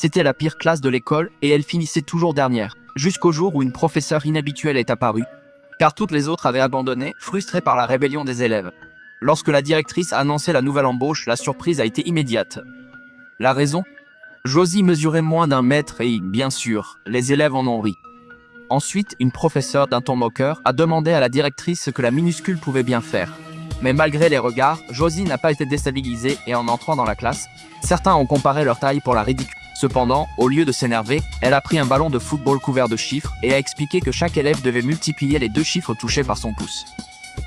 C'était la pire classe de l'école et elle finissait toujours dernière, jusqu'au jour où une professeure inhabituelle est apparue, car toutes les autres avaient abandonné, frustrées par la rébellion des élèves. Lorsque la directrice a annoncé la nouvelle embauche, la surprise a été immédiate. La raison ? Josie mesurait moins d'1 mètre et, bien sûr, les élèves en ont ri. Ensuite, une professeure d'un ton moqueur a demandé à la directrice ce que la minuscule pouvait bien faire. Mais malgré les regards, Josie n'a pas été déstabilisée et en entrant dans la classe, certains ont comparé leur taille pour la ridicule. Cependant, au lieu de s'énerver, elle a pris un ballon de football couvert de chiffres et a expliqué que chaque élève devait multiplier les 2 chiffres touchés par son pouce.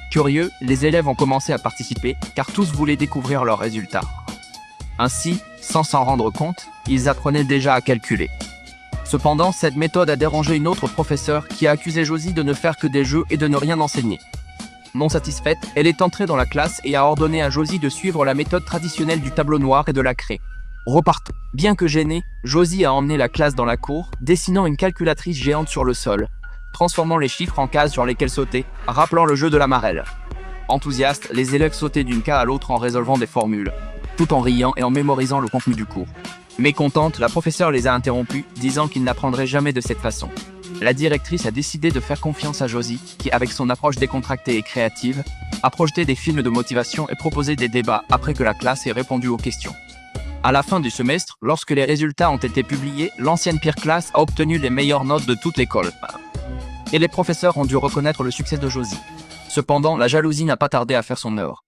Curieux, les élèves ont commencé à participer car tous voulaient découvrir leurs résultats. Ainsi, sans s'en rendre compte, ils apprenaient déjà à calculer. Cependant, cette méthode a dérangé une autre professeure qui a accusé Josie de ne faire que des jeux et de ne rien enseigner. Non satisfaite, elle est entrée dans la classe et a ordonné à Josie de suivre la méthode traditionnelle du tableau noir et de la craie. Repartons. Bien que gênée, Josie a emmené la classe dans la cour, dessinant une calculatrice géante sur le sol, transformant les chiffres en cases sur lesquelles sauter, rappelant le jeu de la marelle. Enthousiastes, les élèves sautaient d'une case à l'autre en résolvant des formules, tout en riant et en mémorisant le contenu du cours. Mécontente, la professeure les a interrompus, disant qu'ils n'apprendraient jamais de cette façon. La directrice a décidé de faire confiance à Josie, qui, avec son approche décontractée et créative, a projeté des films de motivation et proposé des débats après que la classe ait répondu aux questions. À la fin du semestre, lorsque les résultats ont été publiés, l'ancienne pire classe a obtenu les meilleures notes de toute l'école. Et les professeurs ont dû reconnaître le succès de Josie. Cependant, la jalousie n'a pas tardé à faire son œuvre.